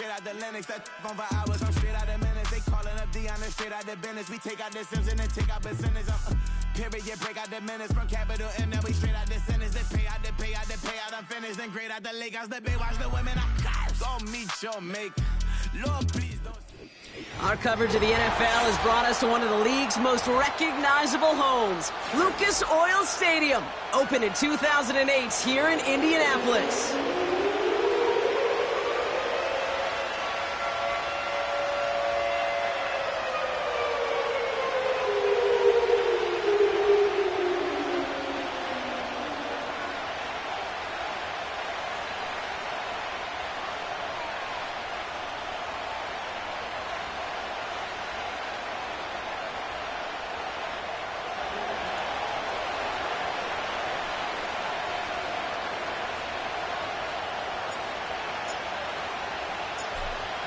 straight out the Linux. That phone for hours, I'm straight out the minutes. They calling up Dion, straight out the business. We take out the Sims and then take out percentage. Period, break out the minutes from capital M. Now we straight out the sentence. They pay out, I'm finished. Then grade out the lake house, the bay, watch the women. I curse. Go meet your mate. Lord, please don't. Our coverage of the NFL has brought us to one of the league's most recognizable homes, Lucas Oil Stadium, opened in 2008 here in Indianapolis.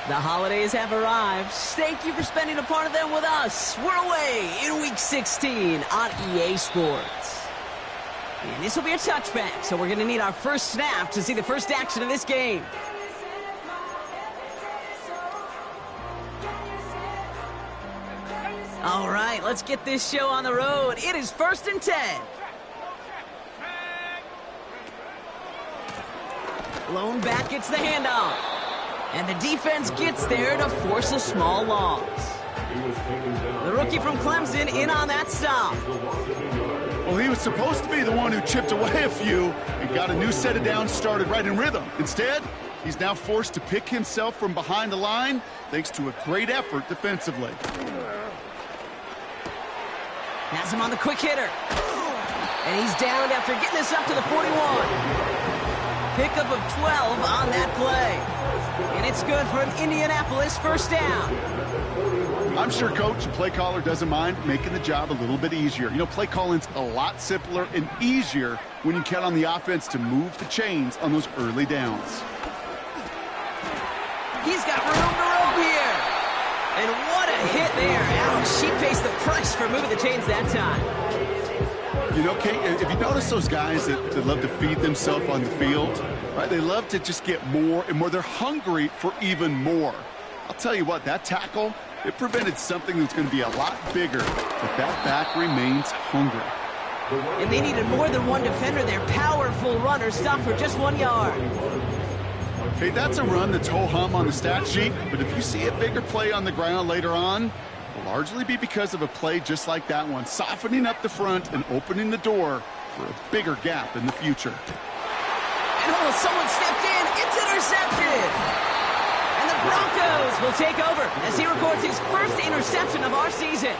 The holidays have arrived. Thank you for spending a part of them with us. We're away in Week 16 on EA Sports. And this will be a touchback, so we're going to need our first snap to see the first action of this game. All right, let's get this show on the road. It is 1st and 10. Lone back gets the handoff. And the defense gets there to force a small loss. The rookie from Clemson in on that stop. Well, he was supposed to be the one who chipped away a few and got a new set of downs started right in rhythm. Instead, he's now forced to pick himself from behind the line thanks to a great effort defensively. Has him on the quick hitter. And he's down after getting this up to the 41. Pickup of 12 on that play. And it's good for an Indianapolis first down. I'm sure coach and play caller doesn't mind making the job a little bit easier. You know, play calling's a lot simpler and easier when you count on the offense to move the chains on those early downs. He's got room to roam here. And what a hit there. Ouch, she pays the price for moving the chains that time. You know, Kate, if you notice those guys that love to feed themselves on the field, right? They love to just get more and more. They're hungry for even more. I'll tell you what, that tackle, it prevented something that's going to be a lot bigger, but that back remains hungry. And they needed more than one defender. Their powerful runner stopped for just 1 yard. Hey, that's a run that's ho-hum on the stat sheet, but if you see a bigger play on the ground later on, it'll largely be because of a play just like that one, softening up the front and opening the door for a bigger gap in the future. And oh, someone stepped in. It's intercepted. And the Broncos will take over as he records his first interception of our season.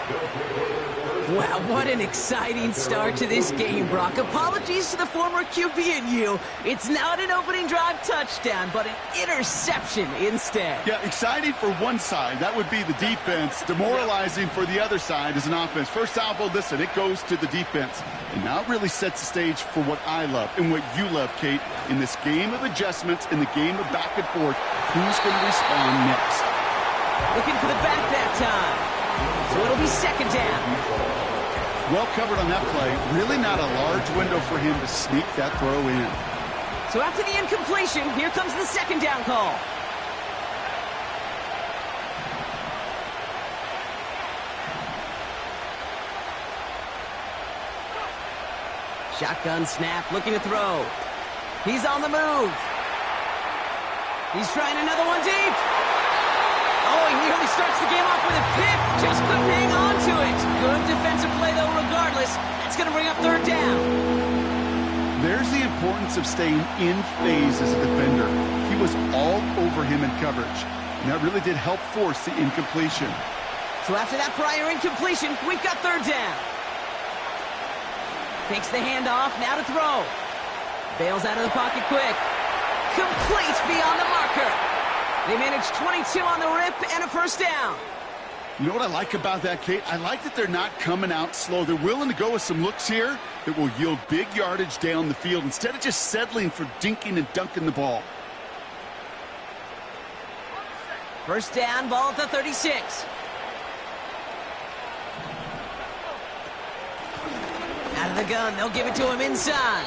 Wow, what an exciting start to this game, Brock. Apologies to the former QB and you. It's not an opening drive touchdown, but an interception instead. Yeah, exciting for one side. That would be the defense. Demoralizing for the other side as an offense. First salvo, listen, it goes to the defense. And now it really sets the stage for what I love and what you love, Kate, in this game of adjustments, in the game of back and forth. Who's going to respond next? Looking for the back that time. So it'll be second down. Well covered on that play. Really not a large window for him to sneak that throw in. So after the incompletion, here comes the second down call. Shotgun snap, looking to throw. He's on the move. He's trying another one deep. Oh, he nearly starts the game off with a pick. Just couldn't hang on to it. Good defensive play, though, regardless. That's going to bring up third down. There's the importance of staying in phase as a defender. He was all over him in coverage, and that really did help force the incompletion. So after that prior incompletion, we've got third down. Takes the handoff, now to throw. Bails out of the pocket quick. Complete beyond the marker. They managed 22 on the rip and a first down. You know what I like about that, Kate? I like that they're not coming out slow. They're willing to go with some looks here that will yield big yardage down the field instead of just settling for dinking and dunking the ball. First down, ball at the 36. Out of the gun, they'll give it to him inside.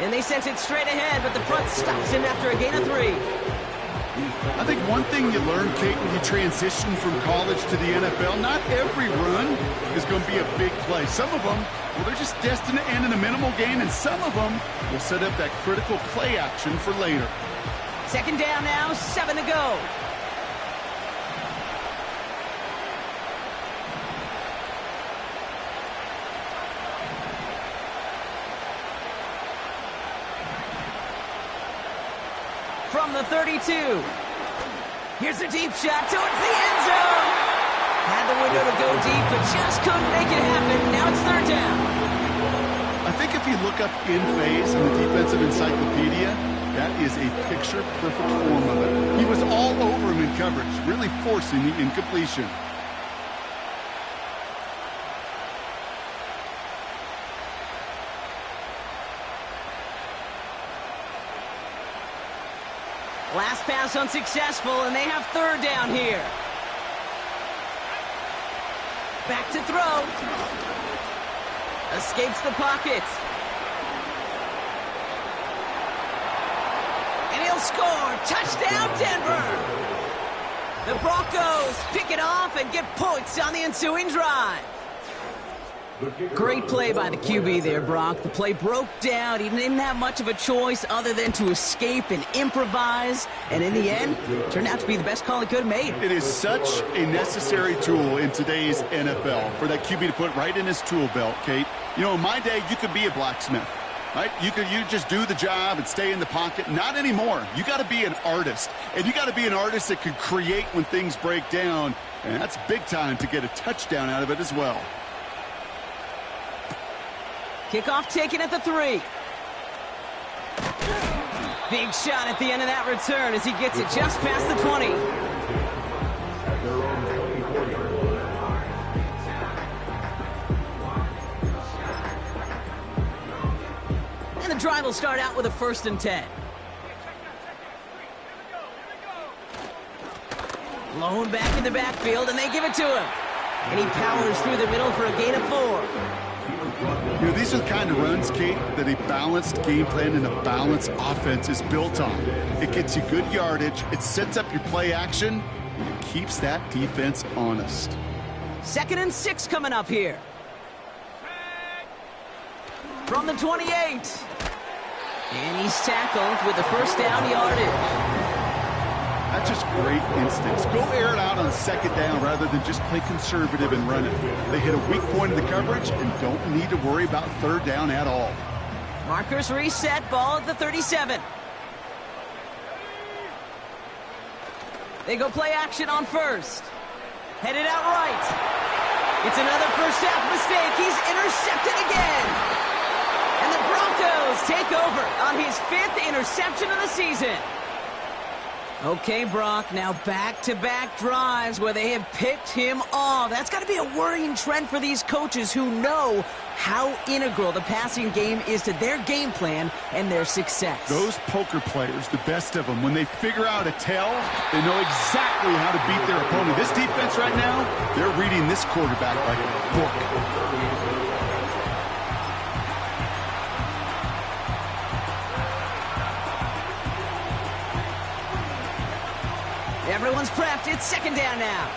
And they sent it straight ahead, but the front stops him after a gain of 3. I think one thing you learn, Kate, when you transition from college to the NFL, not every run is going to be a big play. Some of them, well, they're just destined to end in a minimal gain, and some of them will set up that critical play action for later. Second down now, 7 to go. From the 32. Here's a deep shot towards the end zone. Had the window to go deep, but just couldn't make it happen. Now it's third down. I think if you look up in phase in the defensive encyclopedia, that is a picture-perfect form of it. He was all over him in coverage, really forcing the incompletion. Last pass unsuccessful, and they have third down here. Back to throw. Escapes the pocket. And he'll score. Touchdown, Denver. The Broncos pick it off and get points on the ensuing drive. Great play by the QB there, Brock. The play broke down. He didn't have much of a choice other than to escape and improvise. And in the end, turned out to be the best call he could have made. It is such a necessary tool in today's NFL for that QB to put right in his tool belt, Kate. You know, in my day, you could be a blacksmith, right? You just do the job and stay in the pocket. Not anymore. You got to be an artist. And you got to be an artist that can create when things break down. And that's big time to get a touchdown out of it as well. Kickoff taken at the 3. Big shot at the end of that return as he gets it just past the 20. And the drive will start out with a 1st and 10. Blown back in the backfield, and they give it to him. And he powers through the middle for a gain of 4. You know, these are the kind of runs, Kate, that a balanced game plan and a balanced offense is built on. It gets you good yardage, it sets up your play action, and it keeps that defense honest. 2nd and 6 coming up here. From the 28. And he's tackled with the first down yardage. That's just great instincts. Go air it out on 2nd down rather than just play conservative and run it. They hit a weak point in the coverage and don't need to worry about 3rd down at all. Markers reset, ball at the 37. They go play action on 1st. Headed out right. It's another first half mistake. He's intercepted again. And the Broncos take over on his 5th interception of the season. Okay, Brock, now back-to-back drives where they have picked him off. That's got to be a worrying trend for these coaches who know how integral the passing game is to their game plan and their success. Those poker players, the best of them, when they figure out a tell, they know exactly how to beat their opponent. This defense right now, they're reading this quarterback like a book. Everyone's prepped. It's 2nd down now.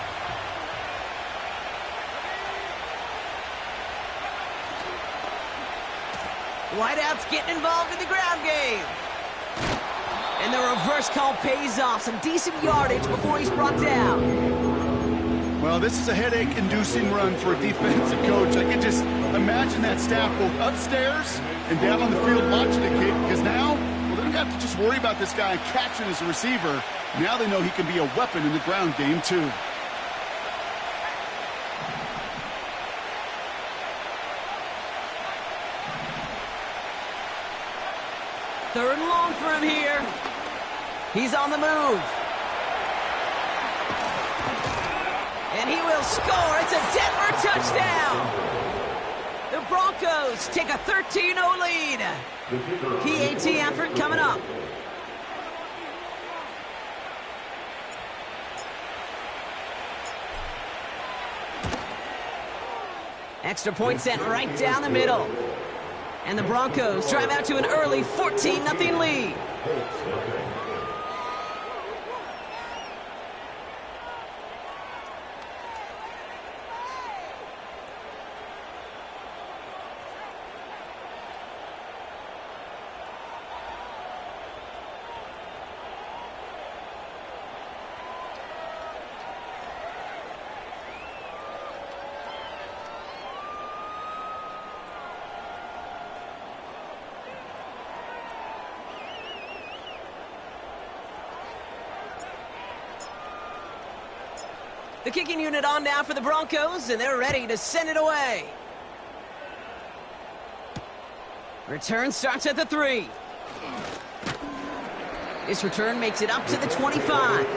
Wideouts getting involved in the ground game. And the reverse call pays off. Some decent yardage before he's brought down. Well, this is a headache-inducing run for a defensive coach. I can just imagine that staff both upstairs and down on the field watching it, Kate, because now, well, they don't have to just worry about this guy catching as a receiver. Now they know he can be a weapon in the ground game, too. Third and long for him here. He's on the move. And he will score. It's a Denver touchdown. The Broncos take a 13-0 lead. PAT effort coming up. Extra point sent right down the middle. And the Broncos drive out to an early 14-0 lead. The kicking unit on now for the Broncos, and they're ready to send it away. Return starts at the 3. This return makes it up to the 25.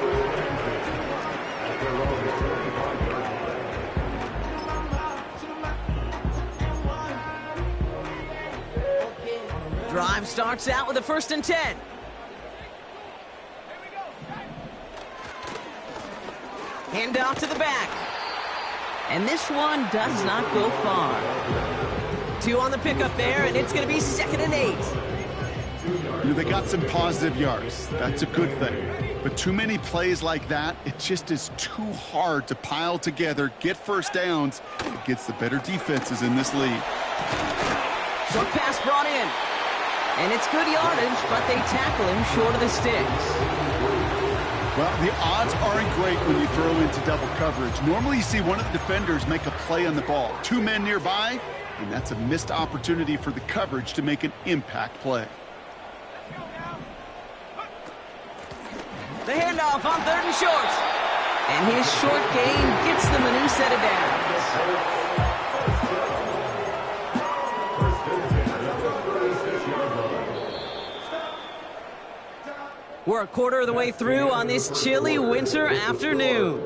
Drive starts out with a 1st and 10. Hand off to the back. And this one does not go far. 2 on the pickup there, and it's going to be 2nd and 8. You know, they got some positive yards. That's a good thing. But too many plays like that, it just is too hard to pile together, get first downs against the better defenses in this league. Short pass brought in. And it's good yardage, but they tackle him short of the sticks. Well, the odds aren't great when you throw into double coverage. Normally you see one of the defenders make a play on the ball. 2 men nearby, and that's a missed opportunity for the coverage to make an impact play. The handoff on 3rd and short. And his short gain gets them a new set of downs. We're a quarter of the way through on this chilly winter afternoon.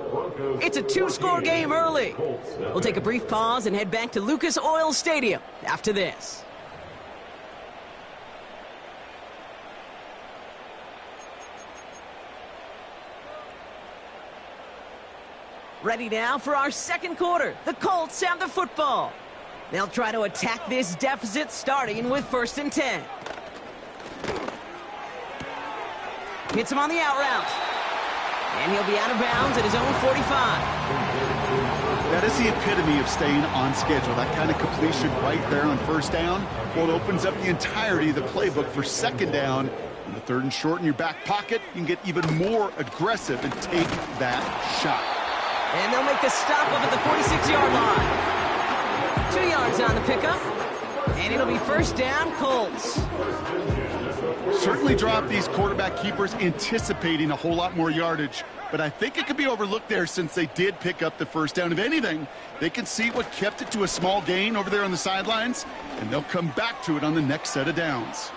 It's a 2-score game early. We'll take a brief pause and head back to Lucas Oil Stadium after this. Ready now for our 2nd quarter. The Colts have the football. They'll try to attack this deficit starting with 1st and 10. Hits him on the out route. And he'll be out of bounds at his own 45. That is the epitome of staying on schedule. That kind of completion right there on 1st down. Well, it opens up the entirety of the playbook for 2nd down. And the 3rd and short in your back pocket, you can get even more aggressive and take that shot. And they'll make the stop up at the 46-yard line. 2 yards on the pickup. And it'll be 1st down, Colts. Certainly drop these quarterback keepers anticipating a whole lot more yardage, but I think it could be overlooked there since they did pick up the 1st down. If anything, they can see what kept it to a small gain over there on the sidelines, and they'll come back to it on the next set of downs.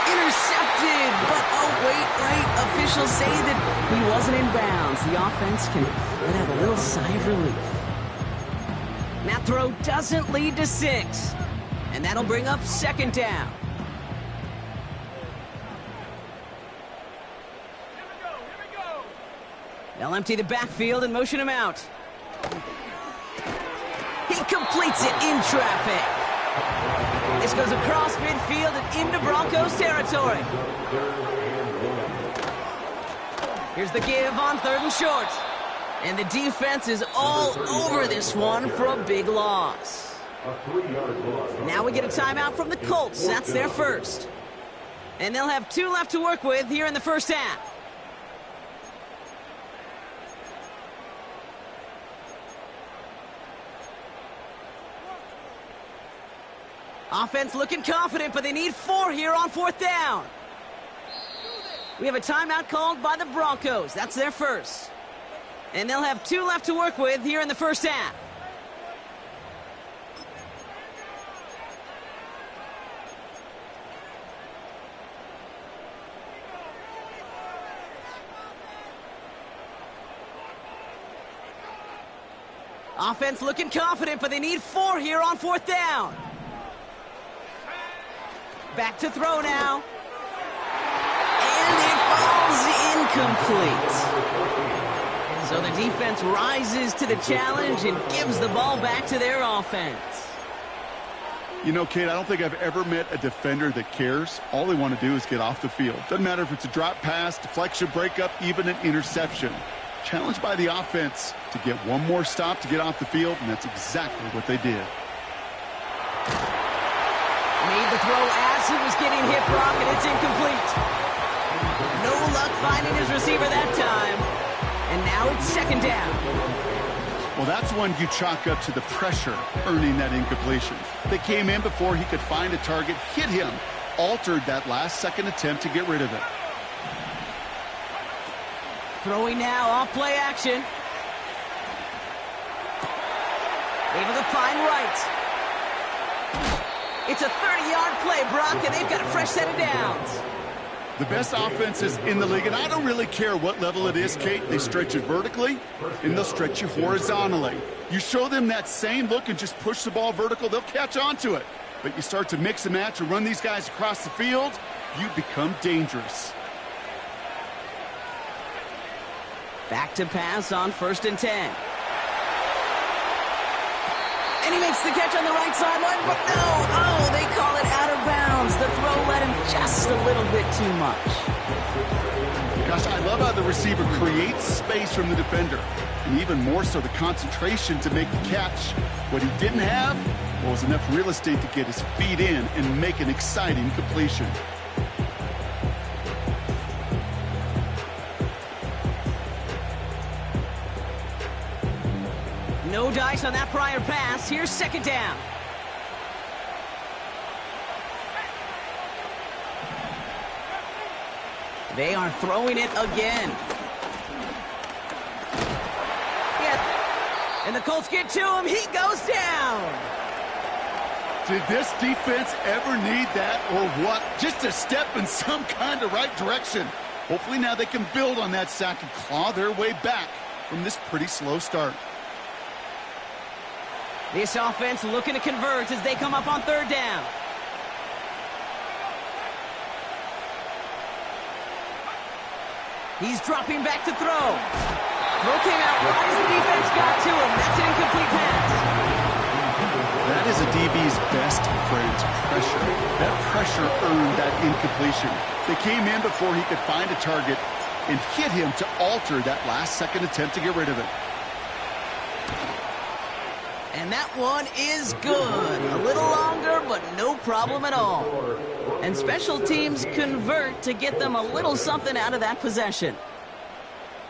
Intercepted, but oh, wait. Officials say that he wasn't in bounds. The offense can let out a little sigh of relief. That throw doesn't lead to 6, and that'll bring up 2nd down. They'll empty the backfield and motion him out. He completes it in traffic. This goes across midfield and into Broncos territory. Here's the give on 3rd and short. And the defense is all over this one for a big loss. Now we get a timeout from the Colts. That's their 1st. And they'll have 2 left to work with here in the 1st half. Offense looking confident, but they need 4 here on 4th down. We have a timeout called by the Broncos. That's their 1st. And they'll have 2 left to work with here in the 1st half. Offense looking confident, but they need 4 here on 4th down. Back to throw now. And it falls incomplete. So the defense rises to the challenge and gives the ball back to their offense. You know, Kate, I don't think I've ever met a defender that cares. All they want to do is get off the field. Doesn't matter if it's a drop pass, deflection, breakup, even an interception. Challenged by the offense to get one more stop to get off the field, and that's exactly what they did. Made the throw as he was getting hit, Brock, and it's incomplete. No luck finding his receiver that time. And now it's 2nd down. Well, that's one you chalk up to the pressure earning that incompletion. They came in before he could find a target, hit him, altered that last-second attempt to get rid of it. Throwing now, off play action. Able to find right. It's a 30-yard play, Brock, and they've got a fresh set of downs. The best offenses in the league, and I don't really care what level it is, Kate. They stretch it vertically, and they'll stretch you horizontally. You show them that same look and just push the ball vertical, they'll catch on to it. But you start to mix and match and run these guys across the field, you become dangerous. Back to pass on 1st and 10. And he makes the catch on the right sideline, but no! Oh, they call it out of bounds. The throw led him just a little bit too much. Gosh, I love how the receiver creates space from the defender, and even more so the concentration to make the catch. What he didn't have was enough real estate to get his feet in and make an exciting completion. No dice on that prior pass. Here's 2nd down. They are throwing it again. Yeah. And the Colts get to him. He goes down. Did this defense ever need that or what? Just a step in some kind of right direction. Hopefully now they can build on that sack and claw their way back from this pretty slow start. This offense looking to convert as they come up on 3rd down. He's dropping back to throw. Throw came out right as the defense got to him. That's an incomplete pass. That is a DB's best friend, pressure. That pressure earned that incompletion. They came in before he could find a target and hit him to alter that last-second attempt to get rid of it. And that one is good. A little longer, but no problem at all. And special teams convert to get them a little something out of that possession.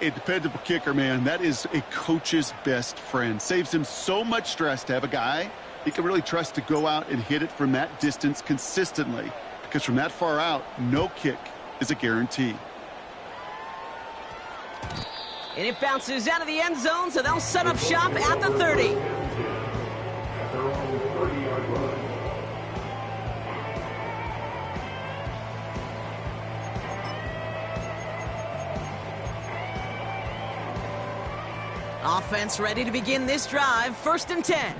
A dependable kicker, man. That is a coach's best friend. Saves him so much stress to have a guy he can really trust to go out and hit it from that distance consistently. Because from that far out, no kick is a guarantee. And it bounces out of the end zone, so they'll set up shop at the 30. Offense ready to begin this drive. 1st and 10.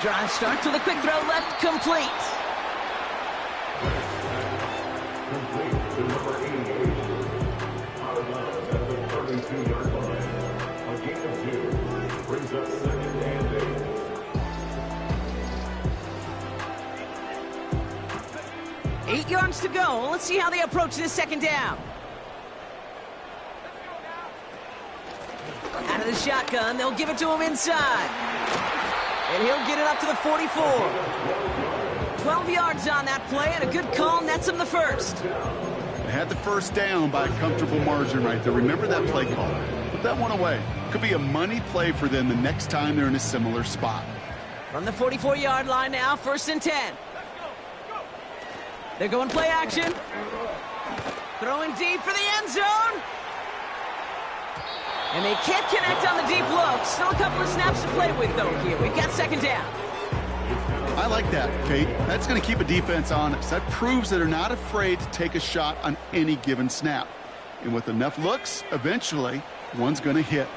Drive starts with a quick throw left, complete. Eight yards to go. Let's see how they approach this 2nd down. Out of the shotgun, they'll give it to him inside. And he'll get it up to the 44. 12 yards on that play, and a good call nets him the 1st. They had the 1st down by a comfortable margin right there. Remember that play call. Put that one away. Could be a money play for them the next time they're in a similar spot. From the 44-yard line now, 1st and 10. They're going play action. Throwing deep for the end zone. And they can't connect on the deep look. Still a couple of snaps to play with, though, here. We've got 2nd down. I like that, Kate. That's going to keep a defense honest. That proves that they're not afraid to take a shot on any given snap. And with enough looks, eventually, one's going to hit.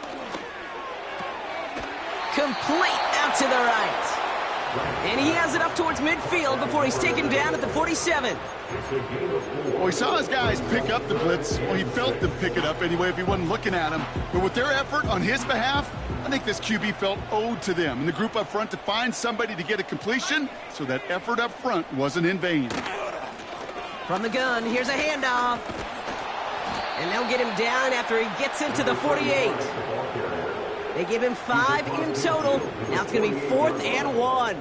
Complete out to the right. And he has it up towards midfield before he's taken down at the 47. Well, he saw his guys pick up the blitz. Well, he felt them pick it up anyway if he wasn't looking at him. But with their effort on his behalf, I think this QB felt owed to them and the group up front to find somebody to get a completion, so that effort up front wasn't in vain. From the gun, here's a handoff. And they'll get him down after he gets into the 48. They give him 5 in total. Now it's going to be 4th and 1.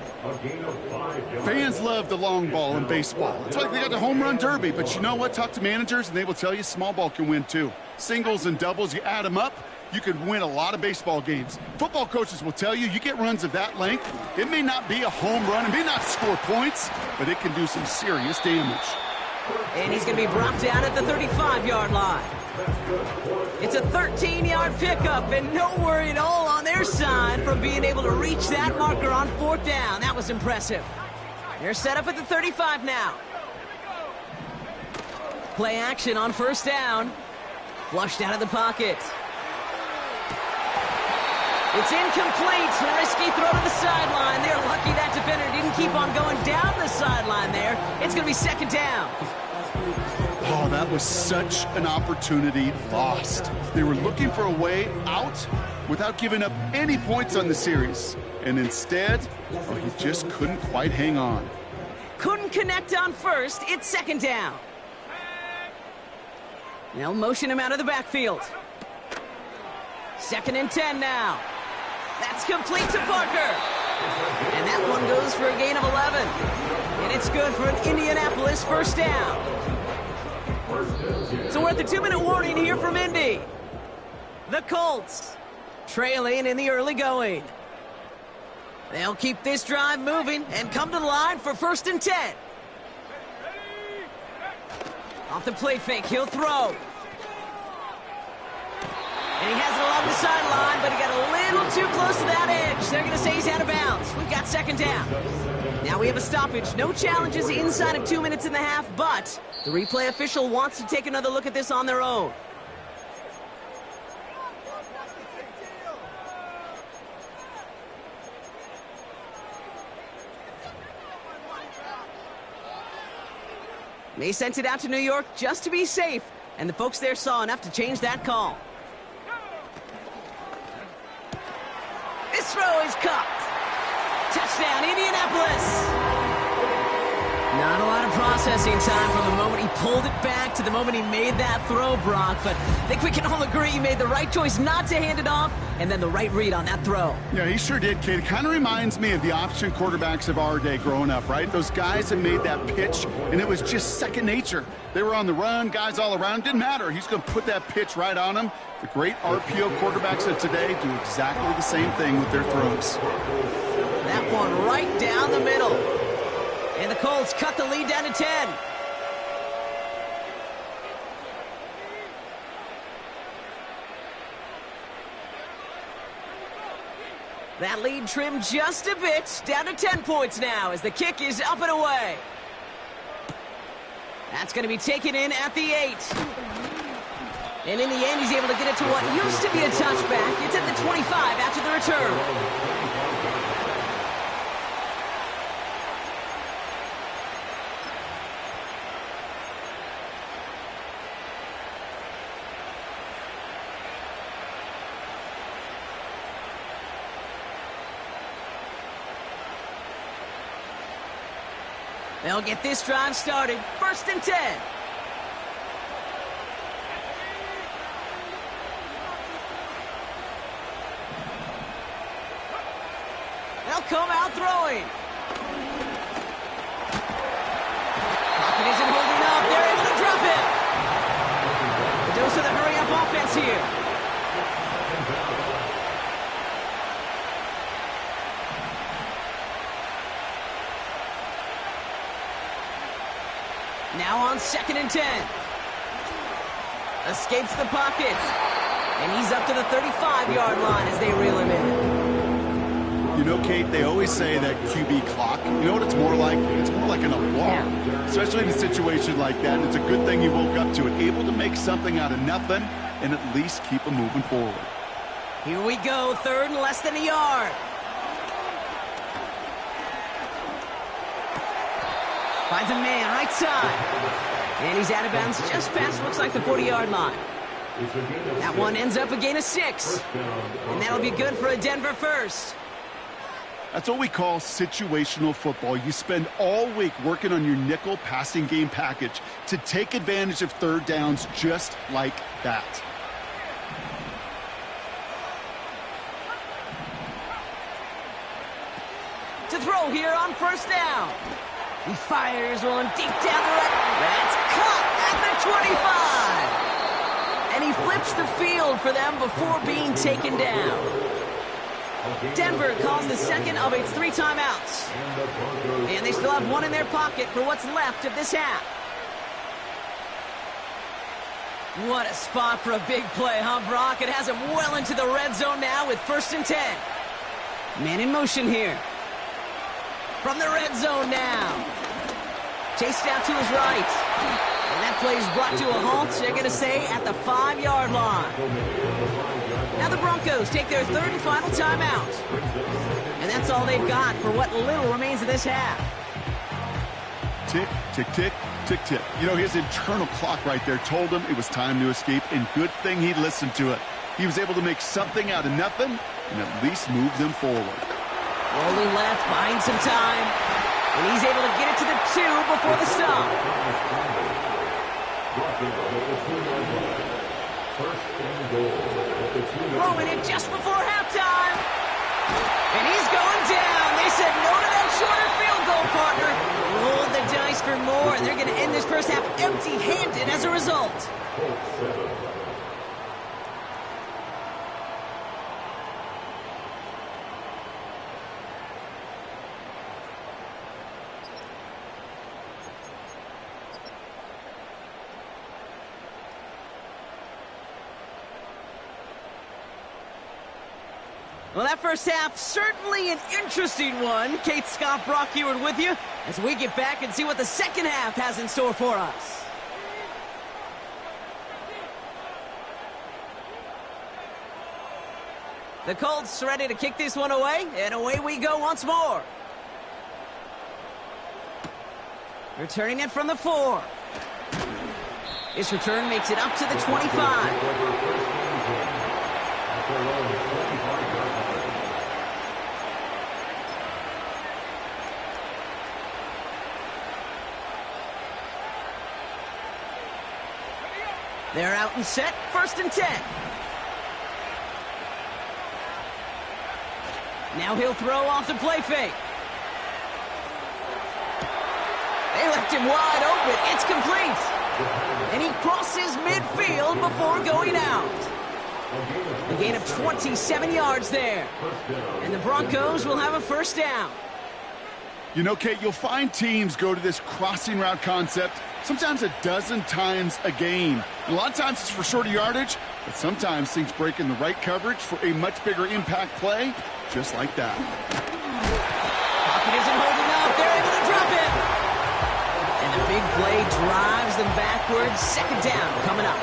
Fans love the long ball in baseball. It's like they got the home run derby. But you know what? Talk to managers, and they will tell you small ball can win too. Singles and doubles, you add them up, you could win a lot of baseball games. Football coaches will tell you get runs of that length. It may not be a home run. It may not score points, but it can do some serious damage. And he's going to be brought down at the 35-yard line. It's a 13-yard pickup, and no worry at all on their side from being able to reach that marker on 4th down. That was impressive. They're set up at the 35 now. Play action on 1st down. Flushed out of the pocket. It's incomplete. Risky throw to the sideline. They're lucky that defender didn't keep on going down the sideline there. It's going to be 2nd down. Oh, that was such an opportunity lost. They were looking for a way out without giving up any points on the series. And instead, oh, he just couldn't quite hang on. Couldn't connect on 1st. It's 2nd down. They'll motion him out of the backfield. 2nd and 10 now. That's complete to Parker. And that one goes for a gain of 11. And it's good for an Indianapolis 1st down. So we're at the 2-minute warning here from Indy. The Colts trailing in the early going. They'll keep this drive moving and come to the line for 1st and 10. Off the play fake, he'll throw. And he has it along the sideline, but he got a little too close to that edge. They're going to say he's out of bounds. We've got 2nd down. Now we have a stoppage. No challenges inside of 2 minutes and a half, but the replay official wants to take another look at this on their own. They sent it out to New York just to be safe, and the folks there saw enough to change that call. This throw is caught. Touchdown, Indianapolis. Not a lot of processing time from the moment he pulled it back to the moment he made that throw, Brock, but I think we can all agree he made the right choice not to hand it off, and then the right read on that throw. Yeah, he sure did, kid. It kind of reminds me of the option quarterbacks of our day growing up, right? Those guys that made that pitch, and it was just second nature. They were on the run, guys all around. Didn't matter. He's going to put that pitch right on him. The great RPO quarterbacks of today do exactly the same thing with their throws. That one right down the middle. And the Colts cut the lead down to 10. That lead trimmed just a bit, down to 10 points now as the kick is up and away. That's going to be taken in at the 8. And in the end, he's able to get it to what used to be a touchback. It's at the 25 after the return. They'll get this drive started. 1st and 10. They'll come out throwing. Pocket isn't holding up. They're able to drop it. The dose of the hurry-up offense here. Now on 2nd and 10. Escapes the pocket. And he's up to the 35-yard line as they reel him in. You know, Kate, they always say that QB clock, you know what it's more like? It's more like an alarm, especially in a situation like that. It's a good thing you woke up to it, able to make something out of nothing and at least keep them moving forward. Here we go, 3rd and less than a yard. Finds a man right side. And he's out of bounds just past, looks like the 40-yard line. That one ends up a gain of 6. And that'll be good for a Denver first. That's what we call situational football. You spend all week working on your nickel passing game package to take advantage of 3rd downs just like that. To throw here on 1st down. He fires one deep down the right. That's caught at the 25. And he flips the field for them before being taken down. Denver calls the second of its 3 timeouts. And they still have one in their pocket for what's left of this half. What a spot for a big play, huh, Brock? It has him well into the red zone now with 1st and 10. Man in motion here. From the red zone now. Chased out to his right. And that play is brought to a halt, they're going to say, at the 5-yard line. Now the Broncos take their 3rd and final timeout. And that's all they've got for what little remains of this half. Tick, tick, tick, tick, tick. You know, his internal clock right there told him it was time to escape, and good thing he listened to it. He was able to make something out of nothing and at least move them forward. Rolling left, buying some time. And he's able to get it to the 2 before the stop. Throwing it just before halftime. And he's going down. They said no to that shorter field goal, partner. Roll the dice for more, and they're going to end this first half empty-handed as a result. Well, that first half, certainly an interesting one. Kate, Scott, Brock here with you as we get back and see what the second half has in store for us. The Colts ready to kick this one away, and away we go once more. Returning it from the 4. This return makes it up to the 25. They're out and set, 1st and 10. Now he'll throw off the play fake. They left him wide open. It's complete. And he crosses midfield before going out. A gain of 27 yards there. And the Broncos will have a 1st down. You know, Kate, you'll find teams go to this crossing route concept sometimes a dozen times a game. And a lot of times it's for shorter yardage, but sometimes things break in the right coverage for a much bigger impact play, just like that. Pocket isn't holding up. They're able to drop it. And the big play drives them backwards. 2nd down coming up.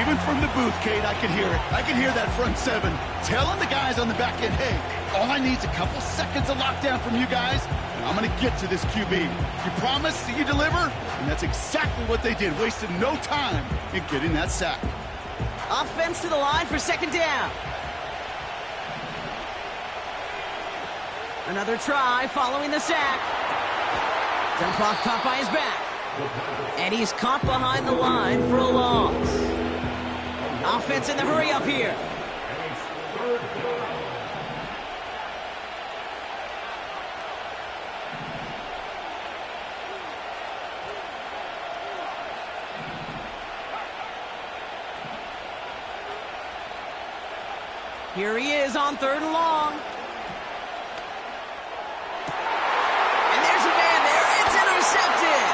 Even from the booth, Kate, I could hear it. I could hear that front 7 telling the guys on the back end, hey, all I need is a couple seconds of lockdown from you guys, and I'm going to get to this QB. You promise that you deliver? And that's exactly what they did. Wasted no time in getting that sack. Offense to the line for 2nd down. Another try following the sack. Dump off caught by his back. And he's caught behind the line for a loss. Offense in the hurry up here. Here he is on 3rd and long. And there's a man there. It's intercepted.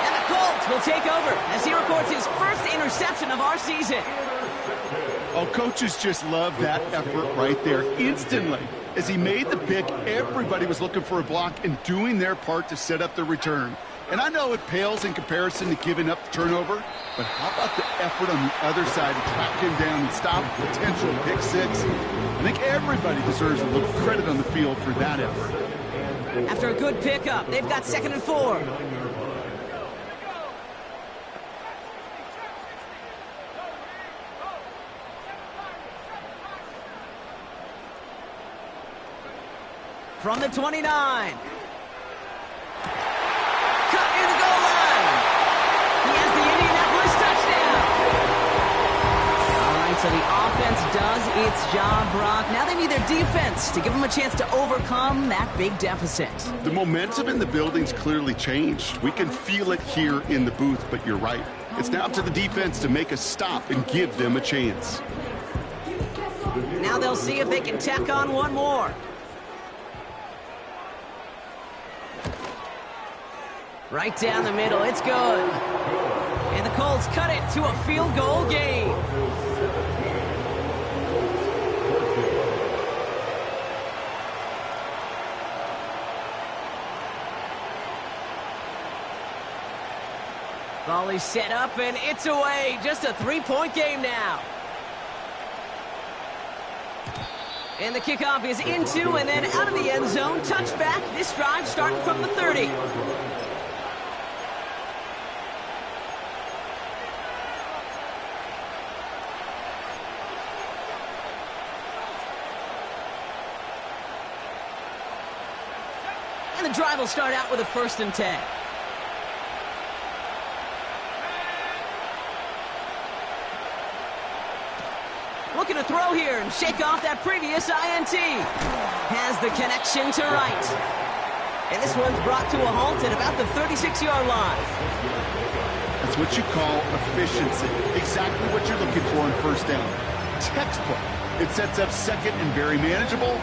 And the Colts will take over as he records his 1st interception of our season. Oh, coaches just love that effort right there. Instantly, as he made the pick, everybody was looking for a block and doing their part to set up the return. And I know it pales in comparison to giving up the turnover, but how about the effort on the other side to track him down and stop a potential pick 6? I think everybody deserves a little credit on the field for that effort. After a good pickup, they've got 2nd and 4. From the 29. Cut near the goal line. He has the Indianapolis touchdown. All right, so the offense does its job, Brock. Now they need their defense to give them a chance to overcome that big deficit. The momentum in the building's clearly changed. We can feel it here in the booth, but you're right. It's now up to the defense to make a stop and give them a chance. Now they'll see if they can tack on one more. Right down the middle, it's good. And the Colts cut it to a field goal game. Volley set up and it's away. Just a 3-point game now. And the kickoff is into and then out of the end zone. Touchback. This drive starting from the 30. And the drive will start out with a 1st and 10. Looking to throw here and shake off that previous INT. Has the connection to right. And this one's brought to a halt at about the 36-yard line. That's what you call efficiency. Exactly what you're looking for in 1st down. Textbook. It sets up 2nd and very manageable.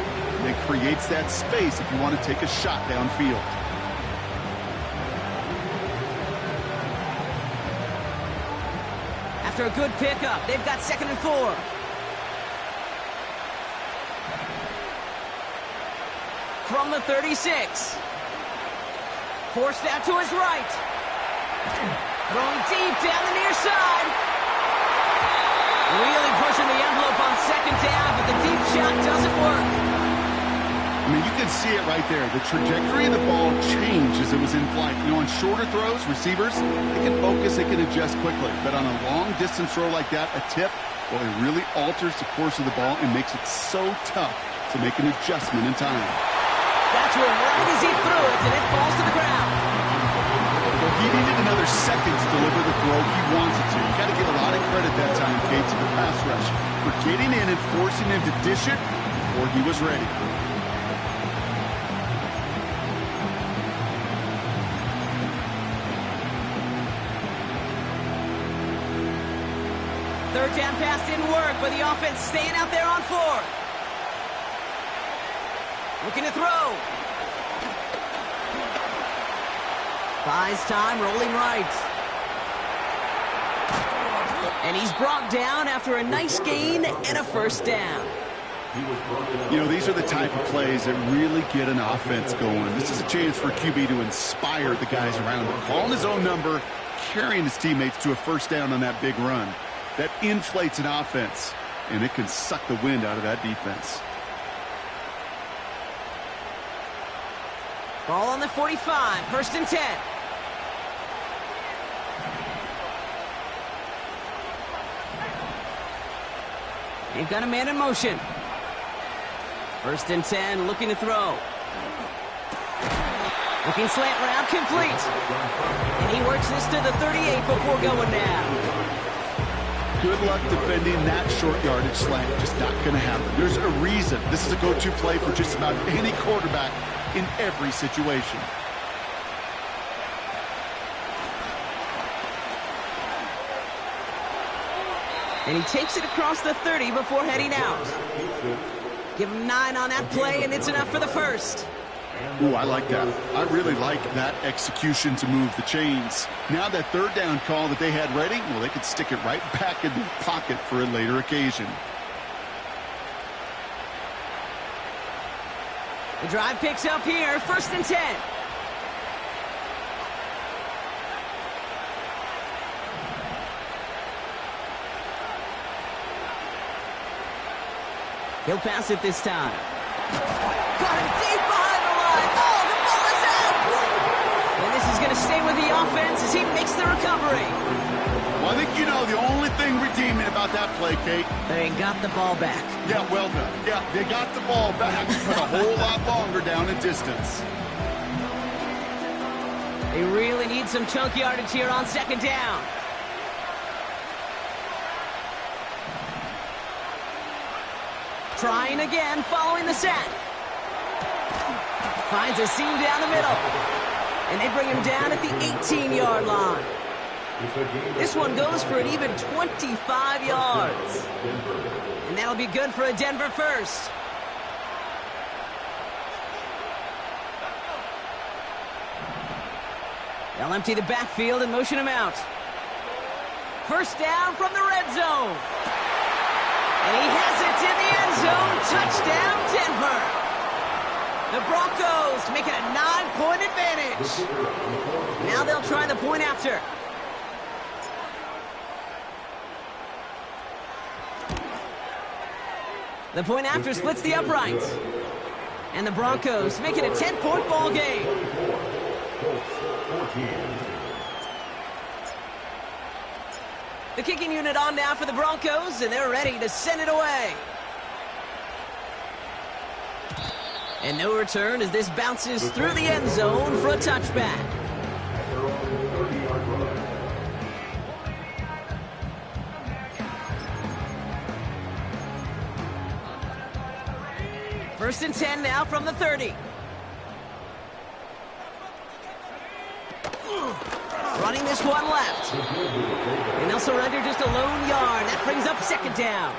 And it creates that space if you want to take a shot downfield. After a good pickup, they've got 2nd and 4. From the 36. Forced out to his right. Throwing deep down the near side. Really pushing the envelope on 2nd down, but the deep shot doesn't work. I mean, you can see it right there. The trajectory of the ball changed as it was in flight. You know, on shorter throws, receivers, they can focus, they can adjust quickly. But on a long-distance throw like that, a tip, well, it really alters the course of the ball and makes it so tough to make an adjustment in time. That's where right as he threw it, and it falls to the ground. Well, he needed another second to deliver the throw he wanted to. You got to give a lot of credit that time, Kate, to the pass rush for getting in and forcing him to dish it before he was ready. Third down pass didn't work, but the offense staying out there on 4th. Looking to throw. Buys time, rolling right. And he's brought down after a nice gain and a 1st down. You know, these are the type of plays that really get an offense going. This is a chance for QB to inspire the guys around him. Calling his own number, carrying his teammates to a 1st down on that big run. That inflates an offense, and it can suck the wind out of that defense. Ball on the 45, 1st and 10. They've got a man in motion. 1st and 10, looking to throw. Looking slant route, complete. And he works this to the 38 before going down. Good luck defending that short yardage slant. Just not going to happen. There's a reason. This is a go-to play for just about any quarterback in every situation. And he takes it across the 30 before heading out. Give him 9 on that play, and it's enough for the 1st. Ooh, I like that. I really like that execution to move the chains. Now that 3rd down call that they had ready, well, they could stick it right back in their pocket for a later occasion. The drive picks up here, 1st and 10. He'll pass it this time. Got him deep behind the line. Oh, the ball is out! And this is going to stay with the offense as he makes the recovery. Well, I think you know the only thing redeeming about that play, Kate. They got the ball back. Yeah, well done. Yeah, they got the ball back, but a whole lot longer down in distance. They really need some chunk yardage here on 2nd down. Trying again, following the sack. Finds a seam down the middle. And they bring him down at the 18-yard line. This one goes for an even 25 yards. And that'll be good for a Denver 1st. They'll empty the backfield and motion him out. First down from the red zone. And he has it in the end zone. Touchdown, Denver. The Broncos make it a 9-point advantage. Now they'll try the point after. The point after splits the uprights. And the Broncos make it a 10-point ball game. The kicking unit on now for the Broncos, and they're ready to send it away. And no return as this bounces through the end zone for a touchback. First and 10 now from the 30. Running this one left. And they'll surrender just a lone yard. That brings up second down.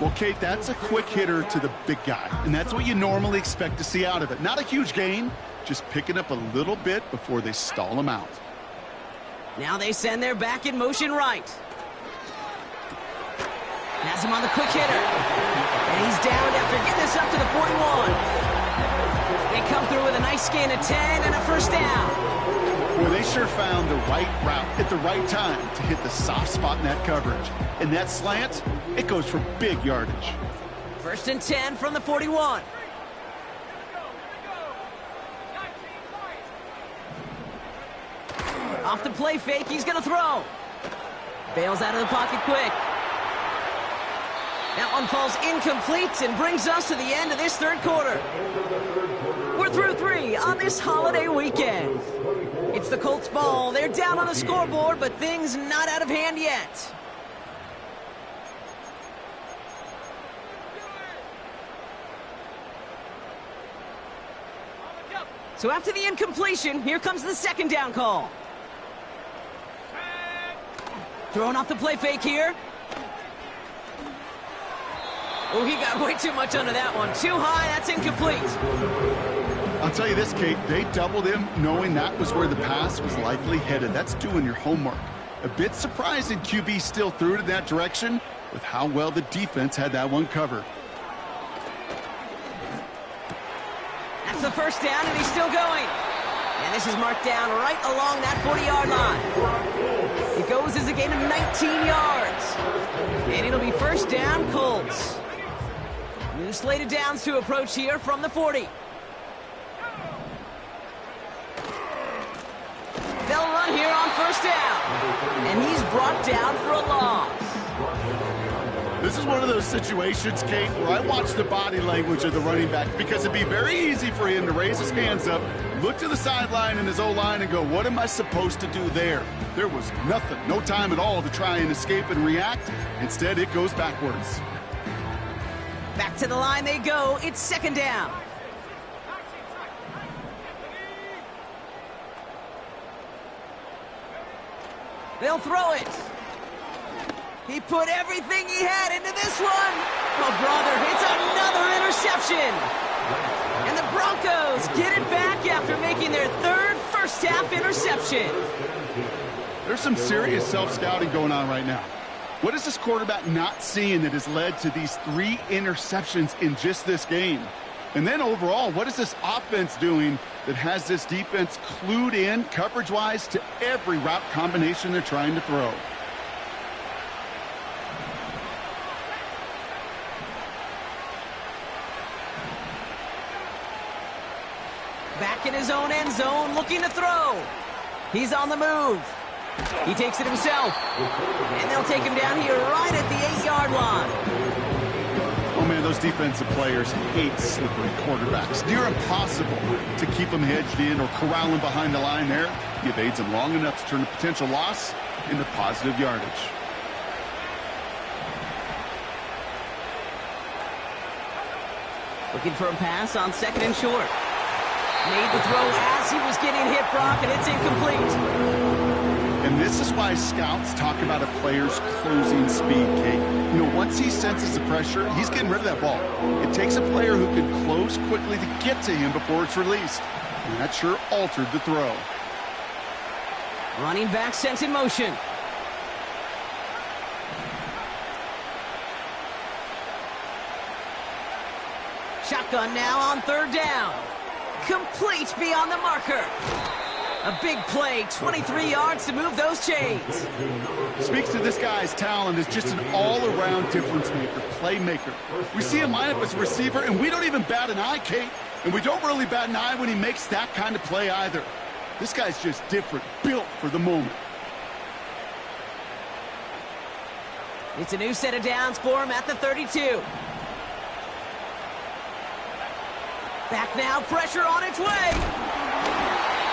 Well, Kate, that's a quick hitter to the big guy, and that's what you normally expect to see out of it. Not a huge gain, just picking up a little bit before they stall him out. Now they send their back in motion right. Has him on the quick hitter. And he's down after getting this up to the 41. They come through with a nice gain of 10 and a first down. Well, they sure found the right route at the right time to hit the soft spot in that coverage. And that slant, it goes for big yardage. First and 10 from the 41. Off the play fake, he's going to throw. Bails out of the pocket quick. That one falls incomplete and brings us to the end of this third quarter. We're through 3 on this holiday weekend. It's the Colts ball. They're down on the scoreboard, but things not out of hand yet. So after the incompletion, here comes the second down call. Throwing off the play fake here. Oh, he got way too much under that one. Too high, that's incomplete. I'll tell you this, Kate, they doubled him knowing that was where the pass was likely headed. That's doing your homework. A bit surprising QB still threw it in that direction with how well the defense had that one covered. That's the first down, and he's still going. And this is marked down right along that 40-yard line. It goes as a gain of 19 yards. And it'll be first down, Colts. New slated downs to approach here from the 40. They'll run here on first down. And he's brought down for a loss. This is one of those situations, Kate, where I watch the body language of the running back because it'd be very easy for him to raise his hands up, look to the sideline in his O-line and go, what am I supposed to do there? There was nothing, no time at all to try and escape and react. Instead, it goes backwards. Back to the line they go. It's second down. They'll throw it. He put everything he had into this one. Oh, brother, it's another interception. And the Broncos get it back after making their third first-half interception. There's some serious self-scouting going on right now. What is this quarterback not seeing that has led to these 3 interceptions in just this game? And then overall, what is this offense doing that has this defense clued in coverage-wise to every route combination they're trying to throw? Back in his own end zone, looking to throw. He's on the move. He takes it himself. And they'll take him down here right at the 8-yard line. Oh, man, those defensive players hate slippery quarterbacks. Near impossible to keep them hedged in or corral them behind the line there. He evades them long enough to turn a potential loss into positive yardage. Looking for a pass on second and short. Made the throw as he was getting hit, Brock, and it's incomplete. And this is why scouts talk about a player's closing speed, Kate. You know, once he senses the pressure, he's getting rid of that ball. It takes a player who can close quickly to get to him before it's released. And that sure altered the throw. Running back sent in motion. Shotgun now on third down. Complete beyond the marker. A big play, 23 yards to move those chains. Speaks to this guy's talent as just an all-around difference maker, playmaker. We see him line up as a receiver, and we don't even bat an eye, Kate. And we don't really bat an eye when he makes that kind of play either. This guy's just different, built for the moment. It's a new set of downs for him at the 32. Back now, pressure on its way.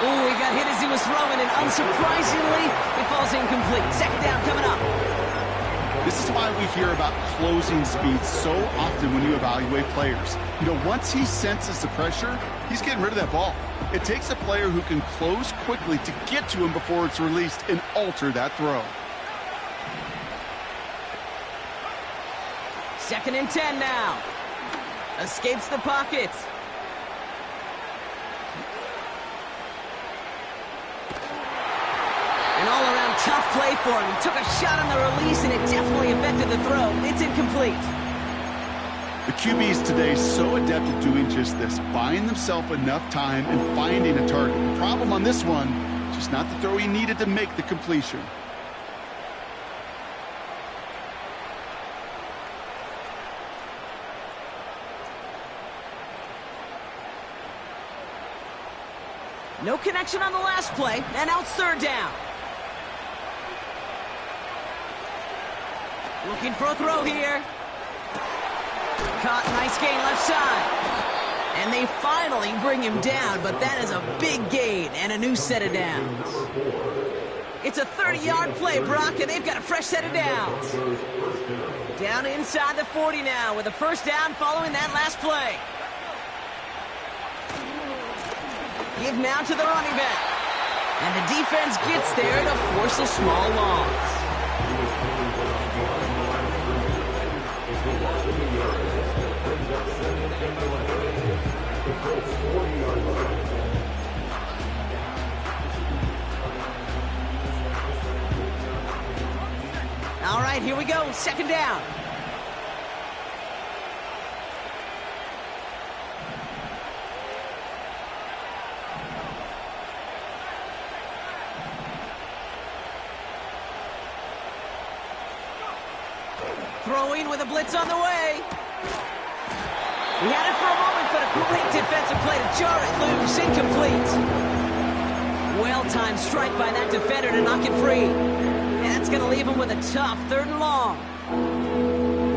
Ooh, he got hit as he was throwing, and unsurprisingly, it falls incomplete. Second down coming up. This is why we hear about closing speed so often when you evaluate players. You know, once he senses the pressure, he's getting rid of that ball. It takes a player who can close quickly to get to him before it's released and alter that throw. Second and 10 now. Escapes the pocket. An all-around tough play for him. He took a shot on the release, and it definitely affected the throw. It's incomplete. The QBs today so adept at doing just this, buying themselves enough time and finding a target. The problem on this one, just not the throw he needed to make the completion. No connection on the last play, and now it's third down. Looking for a throw here. Caught, nice gain left side. And they finally bring him down, but that is a big gain and a new set of downs. It's a 30-yard play, Brock, and they've got a fresh set of downs. Down inside the 40 now with a first down following that last play. Give now to the running back. And the defense gets there to force a small loss. All right, here we go. Second down. Throwing with a blitz on the way. He had it for a moment, but a great defensive play to jar it loose. Incomplete. Well-timed strike by that defender to knock it free. And that's going to leave him with a tough third and long.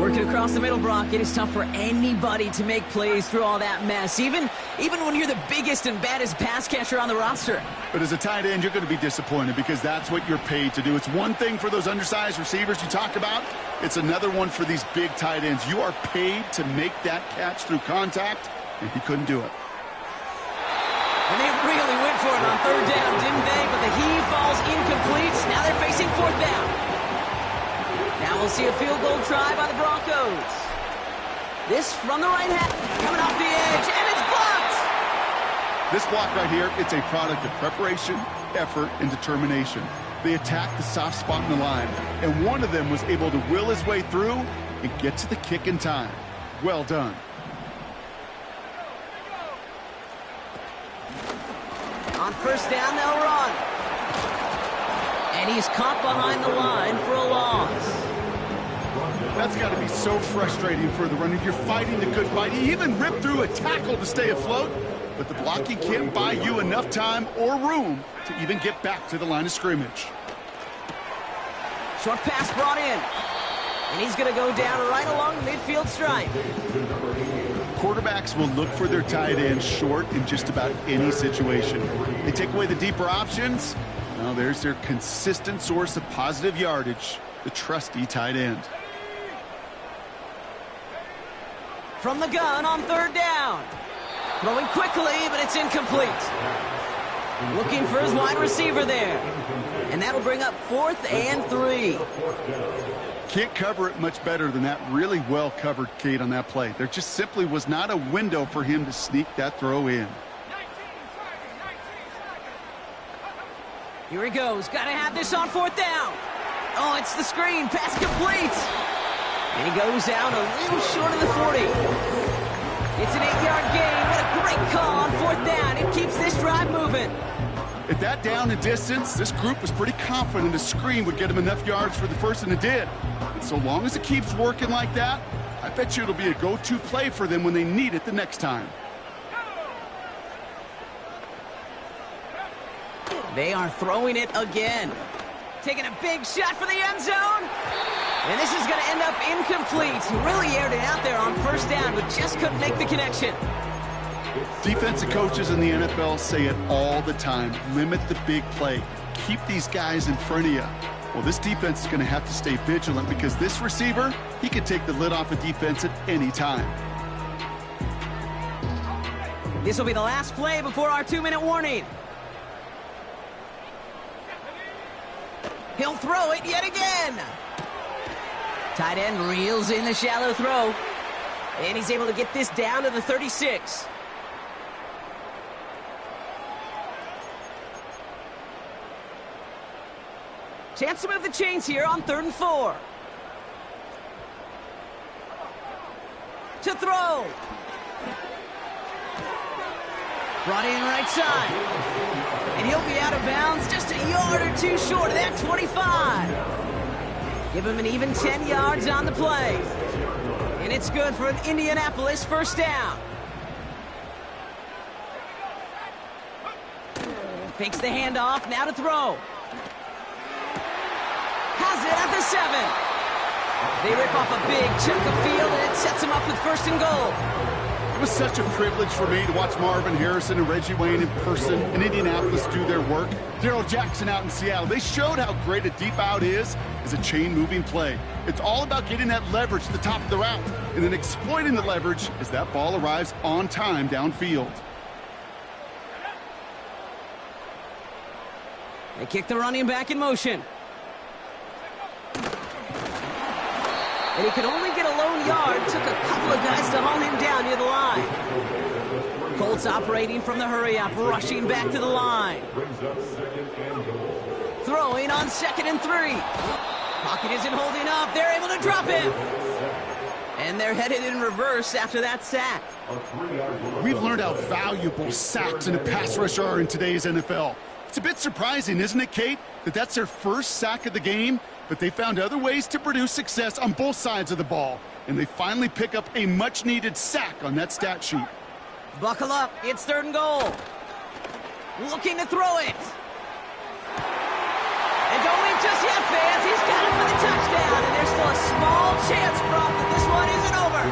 Working across the middle, Brock, it is tough for anybody to make plays through all that mess, even when you're the biggest and baddest pass catcher on the roster. But as a tight end, you're going to be disappointed because that's what you're paid to do. It's one thing for those undersized receivers you talk about. It's another one for these big tight ends. You are paid to make that catch through contact, and he couldn't do it. And they really went for it on third down, didn't they? But the heave falls incomplete. Now they're facing fourth down. Now we'll see a field goal try by the Broncos. This from the right hand, coming off the edge, and it's blocked! This block right here, it's a product of preparation, effort, and determination. They attacked the soft spot in the line, and one of them was able to will his way through and get to the kick in time. Well done. On first down, they'll run. And he's caught behind the line for a loss. That's got to be so frustrating for the runner. You're fighting the good fight. He even ripped through a tackle to stay afloat, but the blocking can't buy you enough time or room to even get back to the line of scrimmage. Short pass brought in. And he's going to go down right along the midfield stripe. Quarterbacks will look for their tight end short in just about any situation. They take away the deeper options. Now there's their consistent source of positive yardage, the trusty tight end. From the gun on third down. Throwing quickly, but it's incomplete. Looking for his wide receiver there. And that'll bring up 4th and 3. Can't cover it much better than that. Really well covered, Kate, on that play. There just simply was not a window for him to sneak that throw in. Here he goes. Gotta have this on fourth down. Oh, it's the screen. Pass complete. And he goes out a little short of the 40. It's an 8-yard gain. What a great call on fourth down. It keeps this drive moving. At that down and distance, this group was pretty confident a screen would get them enough yards for the first, and it did. And so long as it keeps working like that, I bet you it'll be a go-to play for them when they need it the next time. They are throwing it again. Taking a big shot for the end zone. And this is going to end up incomplete. He really aired it out there on first down, but just couldn't make the connection. Defensive coaches in the NFL say it all the time. Limit the big play. Keep these guys in front of you. Well, this defense is going to have to stay vigilant because this receiver, he can take the lid off a defense at any time. This will be the last play before our 2-minute warning. He'll throw it yet again. Tight end reels in the shallow throw. And he's able to get this down to the 36. Chance to move the chains here on 3rd and 4. To throw. Brought in right side. And he'll be out of bounds just a yard or two short of that 25. Give him an even 10 yards on the play. And it's good for an Indianapolis first down. Fakes the handoff, now to throw. Has it at the 7. They rip off a big chunk of field, and it sets him up with 1st and goal. It was such a privilege for me to watch Marvin Harrison and Reggie Wayne in person in Indianapolis do their work. Darrell Jackson out in Seattle. They showed how great a deep out is as a chain-moving play. It's all about getting that leverage at the top of the route and then exploiting the leverage as that ball arrives on time downfield. They kick the running back in motion. And he could only get a lone yard. Took a couple of guys to haul him down near the line. Colts operating from the hurry-up, rushing back to the line. Throwing on 2nd and 3. Pocket isn't holding up. They're able to drop him. And they're headed in reverse after that sack. We've learned how valuable sacks in a pass rush are in today's NFL. It's a bit surprising, isn't it, Kate, that that's their first sack of the game? But they found other ways to produce success on both sides of the ball. And they finally pick up a much-needed sack on that stat sheet. Buckle up. It's 3rd and goal. Looking to throw it. And don't leave just yet, fans. He's got it for the touchdown. And there's still a small chance, Brock, that this one isn't over.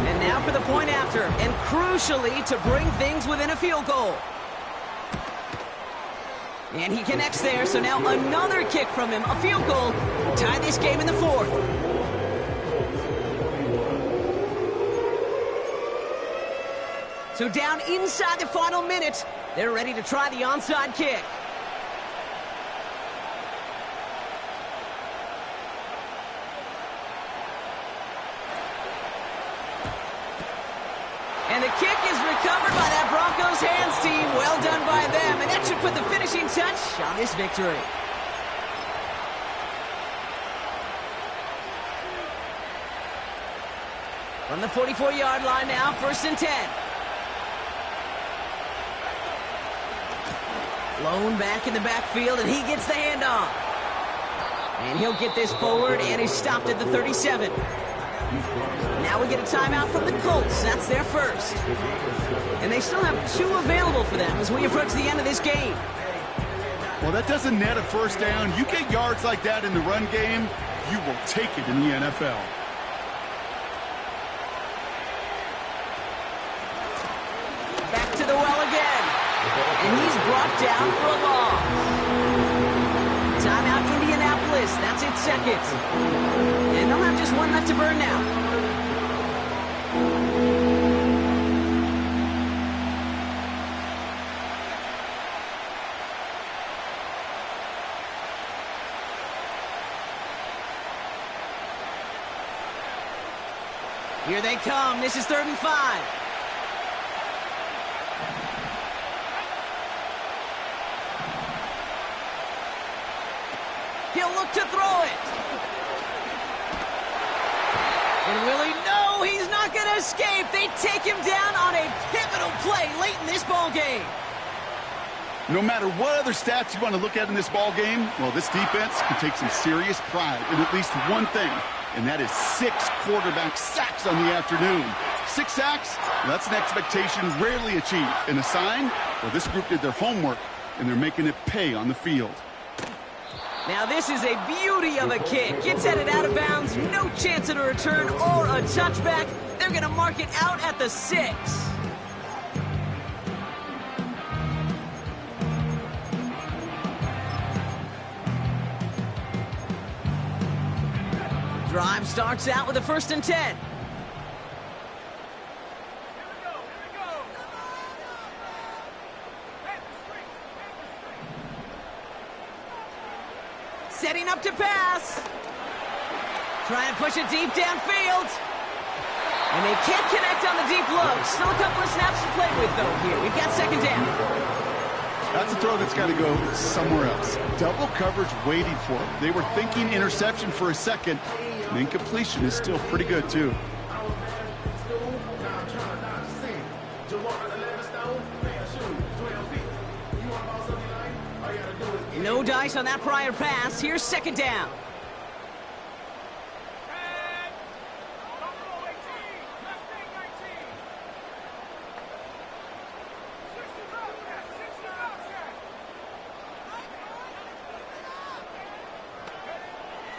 And now for the point after. And crucially, to bring things within a field goal. And he connects there, so now another kick from him, a field goal, tie this game in the 4th. So down inside the final minute, they're ready to try the onside kick. And the kick is recovered by that Broncos hands team. Well done by them. And that should put the finishing touch on this victory. From the 44-yard line now, 1st and 10. Lone back in the backfield, and he gets the handoff. And he'll get this forward, and he's stopped at the 37. Now we get a timeout from the Colts. That's their first. And they still have 2 available for them as we approach the end of this game. Well, that doesn't net a first down. You get yards like that in the run game, you will take it in the NFL. Back to the well again. And he's brought down for a loss. Timeout Indianapolis. That's its 2nd. And they'll have just 1 left to burn now. Here they come. This is 3rd and 5. He'll look to throw it. And will he? No, he's not going to escape. They take him down on a pivotal play late in this ball game. No matter what other stats you want to look at in this ball game, well, this defense can take some serious pride in at least one thing, and that is 6 quarterback sacks on the afternoon. 6 sacks, well, that's an expectation rarely achieved. And a sign, well, this group did their homework, and they're making it pay on the field. Now this is a beauty of a kick. Gets headed out of bounds, no chance at a return or a touchback. They're going to mark it out at the 6. Drive starts out with a 1st and 10. Setting up to pass. Try and push it deep downfield. And they can't connect on the deep look. Still a couple of snaps to play with, though, here. We've got 2nd down. That's a throw that's got to go somewhere else. Double coverage waiting for it. They were thinking interception for a second. And incompletion is still pretty good, too. No dice on that prior pass. Here's 2nd down.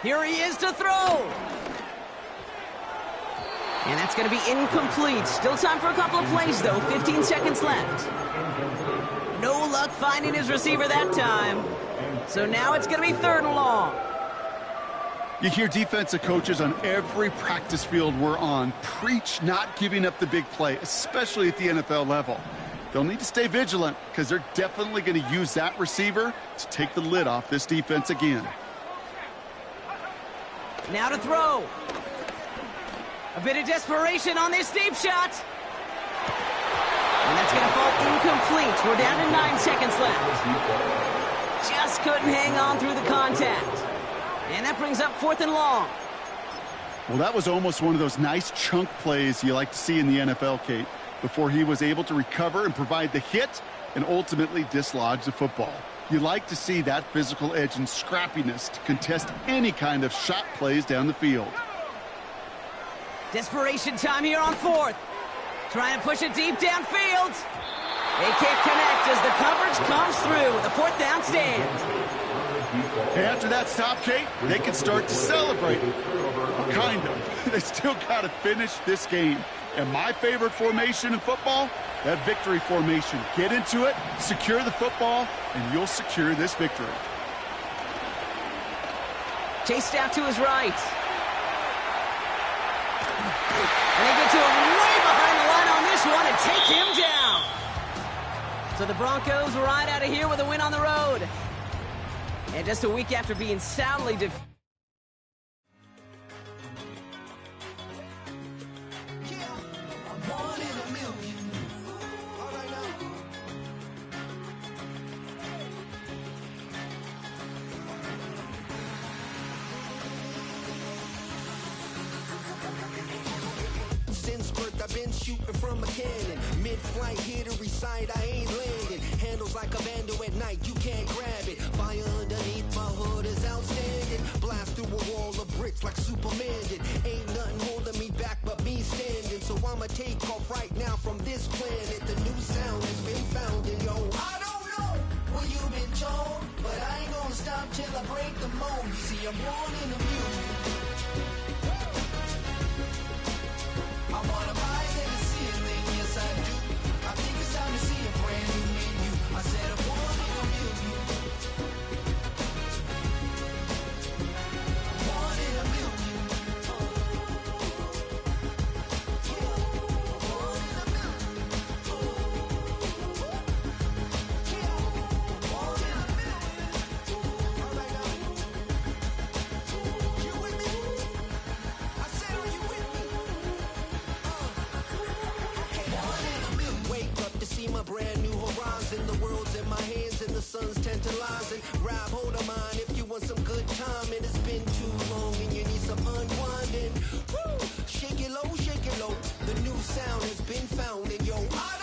Here he is to throw. And that's going to be incomplete. Still time for a couple of plays, though. 15 seconds left. No luck finding his receiver that time. So now it's going to be 3rd and long. You hear defensive coaches on every practice field we're on preach not giving up the big play, especially at the NFL level. They'll need to stay vigilant because they're definitely going to use that receiver to take the lid off this defense again. Now to throw. A bit of desperation on this deep shot. And that's going to fall incomplete. We're down to 9 seconds left. Just couldn't hang on through the contact. And that brings up 4th and long. Well, that was almost one of those nice chunk plays you like to see in the NFL, Kate, before he was able to recover and provide the hit and ultimately dislodge the football. You like to see that physical edge and scrappiness to contest any kind of shot plays down the field. Desperation time here on 4th. Trying to push it deep downfield. They can't connect as the coverage comes through with a 4th down stand. After that stop, Kate, they can start to celebrate. Well, kind of. They still got to finish this game. And my favorite formation in football, that victory formation. Get into it, secure the football, and you'll secure this victory. Chased out to his right. And they get to him way behind the line on this one and take him down. So the Broncos ride out of here with a win on the road. And just a week after being soundly defeated. I've been shooting from a cannon. Mid-flight, here to recite, I ain't landing. Handles like a vandal at night, you can't grab it. Fire underneath my hood is outstanding. Blast through a wall of bricks like Superman did. Ain't nothing holding me back but me standing. So I'ma take off right now from this planet. The new sound has been found in yo. I don't know what you've been told, but I ain't gonna stop till I break the mold. You see, I'm born in the music. I wanna rise in the ceiling, yes I do. I think it's time to see a brand new menu. I said I'm born in a million. Born in a million. Born in a million. Born in a million. All right now. You with me? I said, are you with me? Wake up to see my brand new horizon. The world's in my hands and the sun's tantalizing. Grab hold of mine if you want some good time. And it's been too long and you need some unwinding. Woo! Shake it low, shake it low. The new sound has been found and yo, I